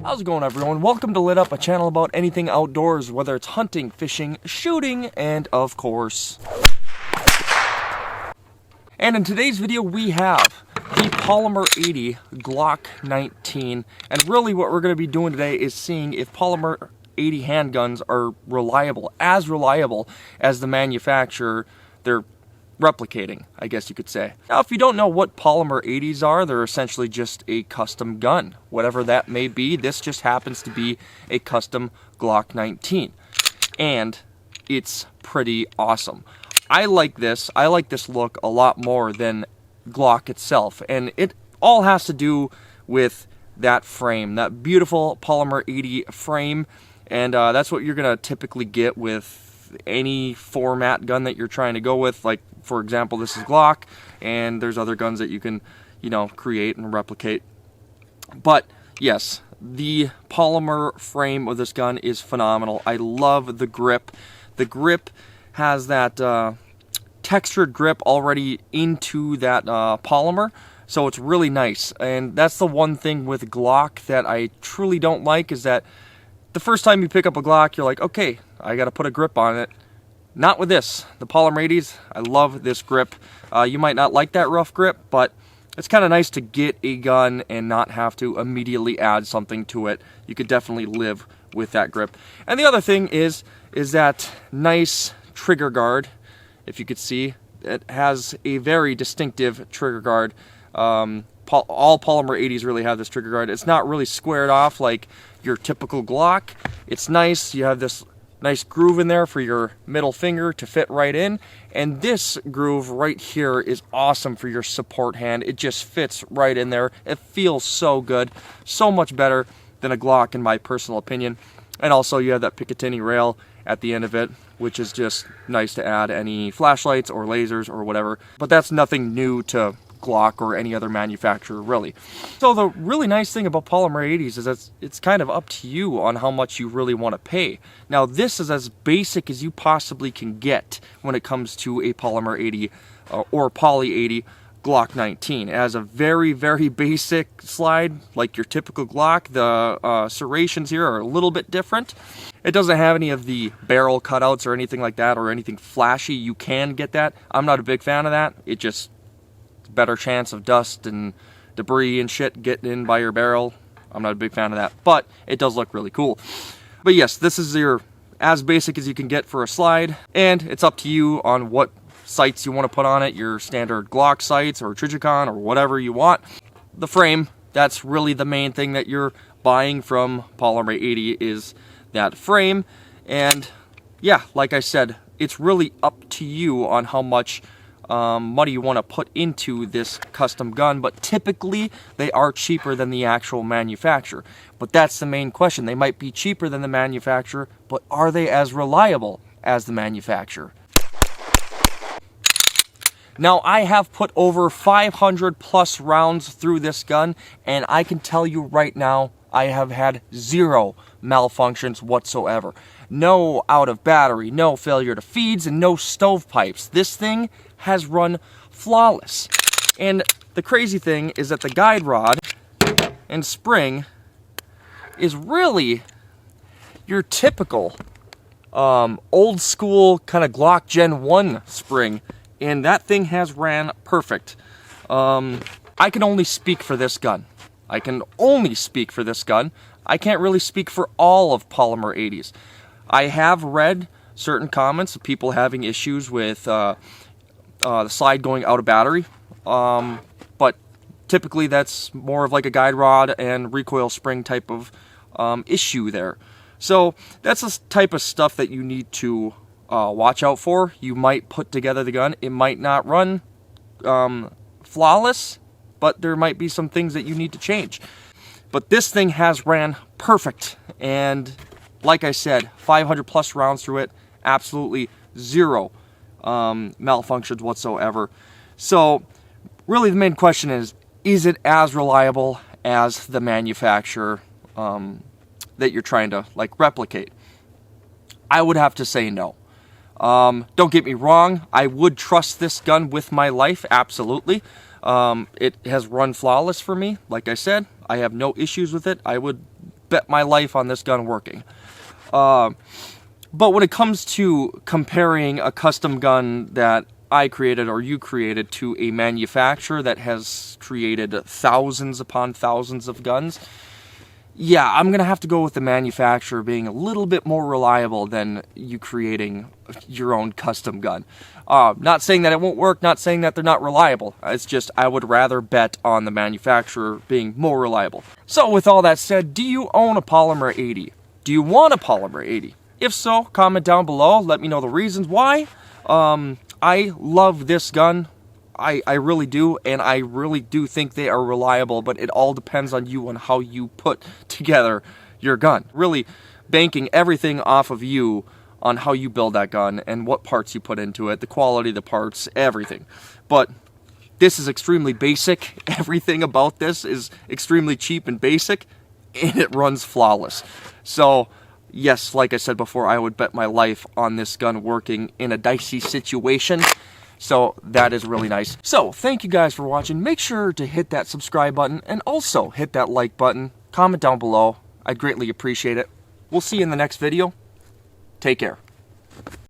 How's it going, everyone? Welcome to Lit Up, a channel about anything outdoors, whether it's hunting, fishing, shooting, and of course. And in today's video we have the Polymer 80 Glock 19, and really what we're going to be doing today is seeing if Polymer 80 handguns are reliable as the manufacturer they're replicating, I guess you could say. Now, if you don't know what Polymer 80s are, they're essentially just a custom gun. Whatever that may be, this just happens to be a custom Glock 19. And it's pretty awesome. I like this look a lot more than Glock itself. And it all has to do with that frame, that beautiful Polymer 80 frame. And that's what you're going to typically get with any format gun that you're trying to go with. Like, for example, this is Glock, and there's other guns that you can, create and replicate. But yes, the polymer frame of this gun is phenomenal. I love the grip. The grip has that textured grip already into that polymer, so it's really nice. And that's the one thing with Glock that I truly don't like, is that the first time you pick up a Glock, you're like, okay, I gotta put a grip on it. Not with this. The Polymer 80s, I love this grip. You might not like that rough grip, but it's kind of nice to get a gun and not have to immediately add something to it. You could definitely live with that grip. And the other thing is that nice trigger guard. If you could see, it has a very distinctive trigger guard. All Polymer 80s really have this trigger guard. It's not really squared off like your typical Glock. It's nice. You have this nice groove in there for your middle finger to fit right in, and this groove right here is awesome for your support hand. It just fits right in there. It feels so good, so much better than a Glock in my personal opinion. And also you have that Picatinny rail at the end of it, which is just nice to add any flashlights or lasers or whatever, but that's nothing new to Glock or any other manufacturer, really. So the really nice thing about Polymer 80s is that it's kind of up to you on how much you really want to pay. Now, this is as basic as you possibly can get when it comes to a Polymer 80 or Poly 80 Glock 19. It has a very, very basic slide, like your typical Glock. The serrations here are a little bit different. It doesn't have any of the barrel cutouts or anything like that, or anything flashy. You can get that. I'm not a big fan of that. It just better chance of dust and debris and shit getting in by your barrel. I'm not a big fan of that, but it does look really cool. But yes, this is your as basic as you can get for a slide, and it's up to you on what sights you want to put on it, your standard Glock sights or Trijicon or whatever you want. The frame, that's really the main thing that you're buying from Polymer 80, is that frame. And yeah, like I said, it's really up to you on how much money you want to put into this custom gun, but typically they are cheaper than the actual manufacturer. But that's the main question. They might be cheaper than the manufacturer, but are they as reliable as the manufacturer? Now, I have put over 500 plus rounds through this gun, and I can tell you right now, I have had zero malfunctions whatsoever. No out of battery, no failure to feeds, and no stovepipes. This thing has run flawless. And the crazy thing is that the guide rod and spring is really your typical old school kind of Glock Gen 1 spring, and that thing has ran perfect. I can only speak for this gun. I can can't really speak for all of Polymer 80s. I have read certain comments of people having issues with the slide going out of battery, but typically that's more of like a guide rod and recoil spring type of issue there. So that's the type of stuff that you need to watch out for. You might put together the gun, it might not run flawless, but there might be some things that you need to change. But this thing has ran perfect, and like I said, 500 plus rounds through it, absolutely zero malfunctions whatsoever. So really the main question is it as reliable as the manufacturer that you're trying to replicate? I would have to say no. Don't get me wrong, I would trust this gun with my life, absolutely. It has run flawless for me. Like I said, I have no issues with it. I would bet my life on this gun working. But when it comes to comparing a custom gun that I created or you created to a manufacturer that has created thousands upon thousands of guns, yeah, I'm going to have to go with the manufacturer being a little bit more reliable than you creating your own custom gun. Not saying that it won't work, not saying that they're not reliable. It's just I would rather bet on the manufacturer being more reliable. So with all that said, do you own a Polymer 80? Do you want a Polymer 80? If so, comment down below. Let me know the reasons why. I love this gun. I really do, and I really do think they are reliable, but it all depends on you and how you put together your gun. Really banking everything off of you on how you build that gun and what parts you put into it, the quality of the parts, everything. But this is extremely basic. Everything about this is extremely cheap and basic, and it runs flawless. So yes, like I said before, I would bet my life on this gun working in a dicey situation. So that is really nice. So thank you guys for watching. Make sure to hit that subscribe button and also hit that like button. Comment down below. I'd greatly appreciate it. We'll see you in the next video. Take care.